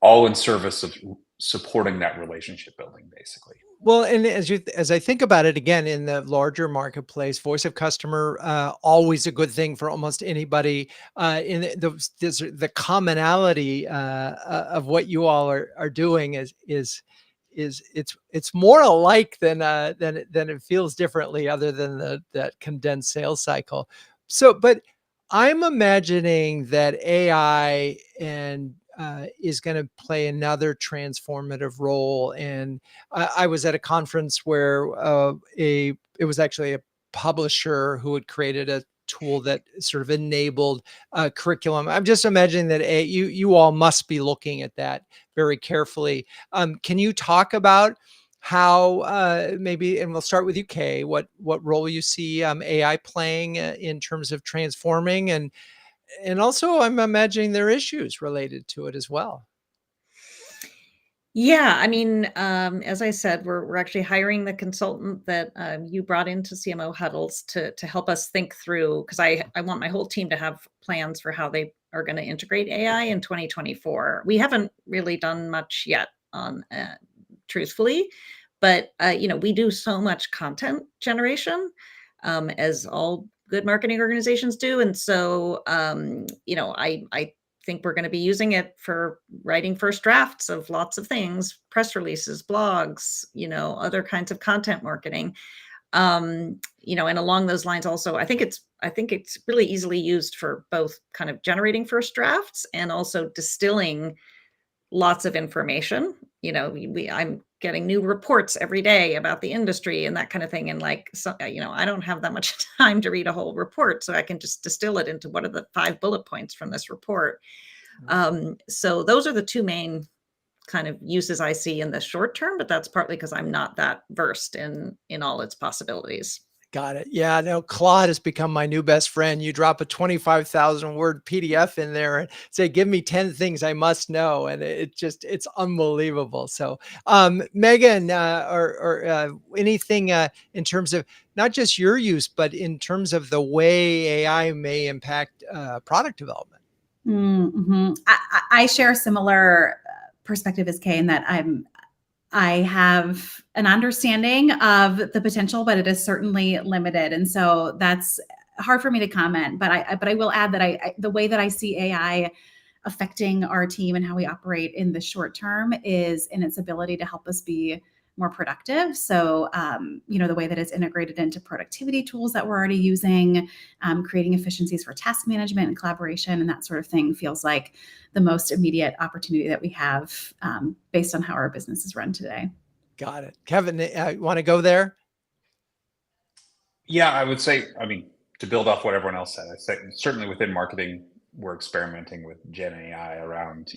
all in service of supporting that relationship building, basically. Well, and as I think about it again in the larger marketplace, voice of customer, always a good thing for almost anybody. In the commonality of what you all are doing is it's more alike than it feels differently, other than that condensed sales cycle. So, but I'm imagining that AI and is going to play another transformative role. And I was at a conference where it was actually a publisher who had created a tool that sort of enabled curriculum. I'm just imagining that you all must be looking at that very carefully. Can you talk about how maybe, and we'll start with you, Kay, what role you see AI playing in terms of transforming, and also I'm imagining there are issues related to it as well. Yeah, I mean, as I said, we're actually hiring the consultant that you brought into CMO Huddles to help us think through, because I want my whole team to have plans for how they are going to integrate AI in 2024. We haven't really done much yet on truthfully, but we do so much content generation, as all good marketing organizations do, and so I think we're going to be using it for writing first drafts of lots of things, press releases, blogs, other kinds of content marketing. And along those lines also, I think it's really easily used for both kind of generating first drafts and also distilling lots of information. I'm getting new reports every day about the industry and that kind of thing. And I don't have that much time to read a whole report, so I can just distill it into what are the 5 bullet points from this report. So those are the 2 main kind of uses I see in the short term, but that's partly because I'm not that versed in all its possibilities. Got it. Yeah, no, Claude has become my new best friend. You drop a 25,000 word PDF in there and say, give me 10 things I must know. And it's unbelievable. So, Megan, or anything in terms of not just your use, but in terms of the way AI may impact product development. Mm-hmm. I share a similar perspective as Kay in that I have an understanding of the potential, but it is certainly limited. And so that's hard for me to comment, but I will add that the way that I see AI affecting our team and how we operate in the short term is in its ability to help us be more productive. So, the way that it's integrated into productivity tools that we're already using, creating efficiencies for task management and collaboration and that sort of thing feels like the most immediate opportunity that we have based on how our business is run today. Got it. Kevin, want to go there? Yeah, I would say, to build off what everyone else said, I'd say certainly within marketing, we're experimenting with Gen AI around,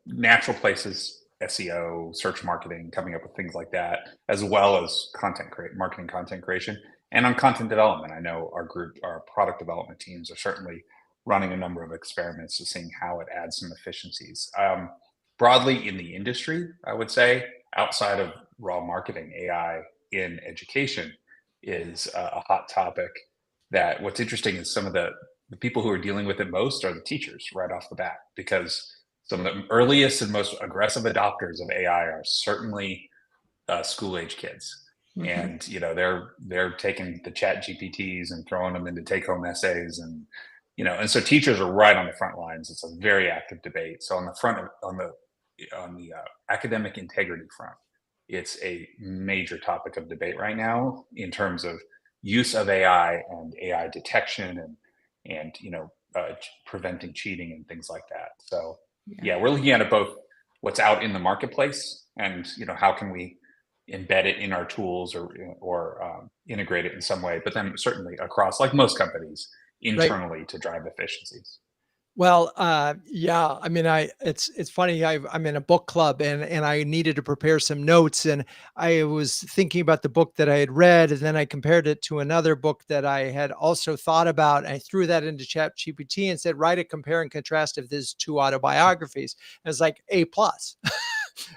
natural places, SEO, search marketing, coming up with things like that, as well as marketing content creation. And on content development, I know our product development teams are certainly running a number of experiments to seeing how it adds some efficiencies. Broadly in the industry, I would say, outside of raw marketing, AI in education is a hot topic. That what's interesting is some of the people who are dealing with it most are the teachers right off the bat, because some of the earliest and most aggressive adopters of AI are certainly school age kids. Mm-hmm. And they're taking the chat GPTs and throwing them into take home essays, and so teachers are right on the front lines. It's a very active debate. So on the academic integrity front, it's a major topic of debate right now in terms of use of AI and AI detection and preventing cheating and things like that. So yeah, we're looking at it both what's out in the marketplace and how can we embed it in our tools or integrate it in some way, but then certainly across, like most companies, internally, right, to drive efficiencies. Well, yeah, it's funny. I'm in a book club and I needed to prepare some notes, and I was thinking about the book that I had read, and then I compared it to another book that I had also thought about. And I threw that into ChatGPT and said, write a compare and contrast of these 2 autobiographies. And it's like A+.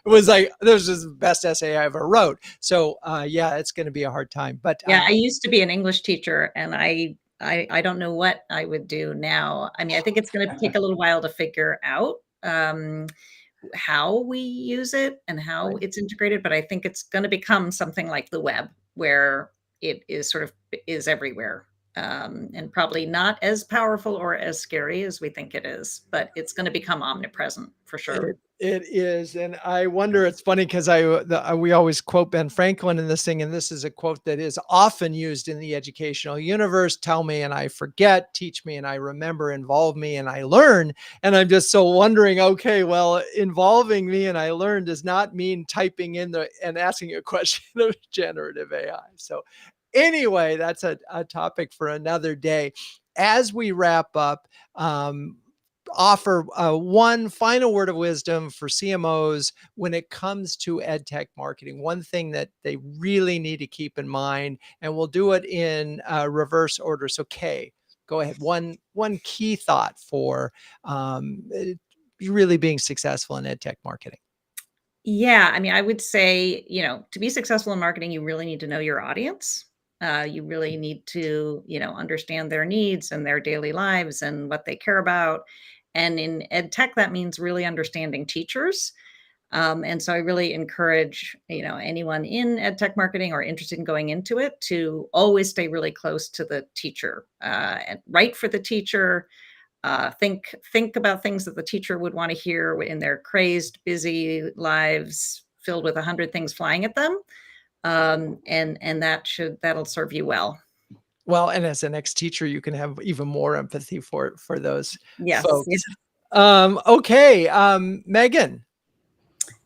it was like, this is the best essay I ever wrote. So yeah, it's going to be a hard time. But yeah, I used to be an English teacher, and I don't know what I would do now. I mean, I think it's going to take a little while to figure out how we use it and how it's integrated, but I think it's going to become something like the web, where it is sort of is everywhere. And probably not as powerful or as scary as we think it is, but it's going to become omnipresent for sure. It is. And I wonder, it's funny because we always quote Ben Franklin in this thing, and this is a quote that is often used in the educational universe: tell me and I forget, teach me and I remember, involve me and I learn. And I'm just so wondering, okay, well, involving me and I learn does not mean typing in and asking a question of generative AI. So anyway, that's a topic for another day. As we wrap up, offer one final word of wisdom for CMOs when it comes to EdTech marketing. One thing that they really need to keep in mind, and we'll do it in reverse order. So Kay, go ahead. One key thought for really being successful in EdTech marketing. Yeah, I mean, I would say, to be successful in marketing, you really need to know your audience. You really need to, understand their needs and their daily lives and what they care about. And in ed tech, that means really understanding teachers. And so I really encourage, anyone in ed tech marketing or interested in going into it to always stay really close to the teacher and write for the teacher. Think about things that the teacher would want to hear in their crazed, busy lives filled with 100 things flying at them. And that'll serve you well. Well, and as an ex-teacher, you can have even more empathy for those folks. Yes. Okay, Megan.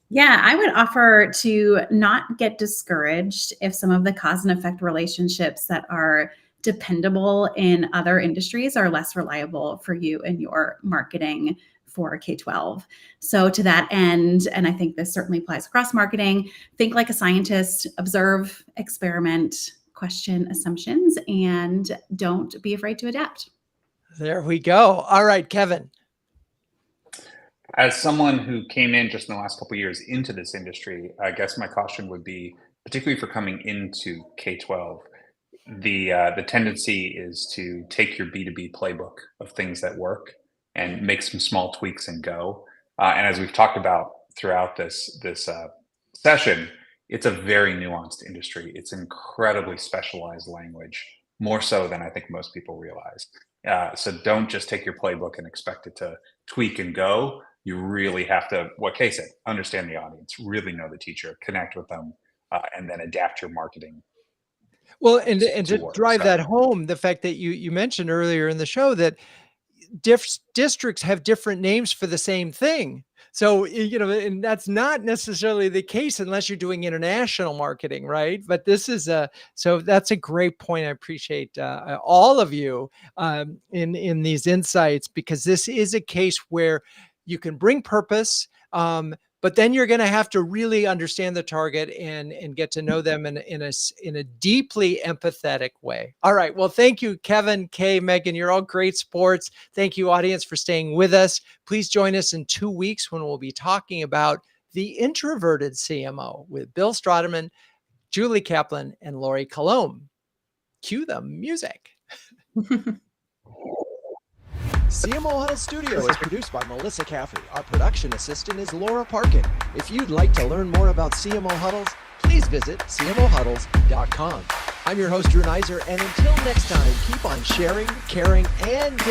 Yeah, I would offer to not get discouraged if some of the cause and effect relationships that are dependable in other industries are less reliable for you and your marketing for K-12. So to that end, and I think this certainly applies across marketing, think like a scientist, observe, experiment, question assumptions, and don't be afraid to adapt. There we go. All right, Kevin. As someone who came in just in the last couple of years into this industry, I guess my caution would be, particularly for coming into K-12, the tendency is to take your B2B playbook of things that work and make some small tweaks and go. And as we've talked about throughout this session, it's a very nuanced industry. It's incredibly specialized language, more so than I think most people realize. So don't just take your playbook and expect it to tweak and go. You really have to, what Kay said, understand the audience, really know the teacher, connect with them, and then adapt your marketing. Well, and to drive that home, the fact that you mentioned earlier in the show that districts have different names for the same thing. So, and that's not necessarily the case unless you're doing international marketing, right? But this is so that's a great point. I appreciate all of you in these insights, because this is a case where you can bring purpose, but then you're going to have to really understand the target and get to know them in a deeply empathetic way. All right. Well, thank you, Kevin, Kay, Megan. You're all great sports. Thank you, audience, for staying with us. Please join us in 2 weeks when we'll be talking about the introverted CMO with Bill Stroderman, Julie Kaplan, and Lori Colomb. Cue the music. CMO Huddles Studio is produced by Melissa Caffey. Our production assistant is Laura Parkin. If you'd like to learn more about CMO Huddles, please visit cmohuddles.com. I'm your host, Drew Neiser, and until next time, keep on sharing, caring, and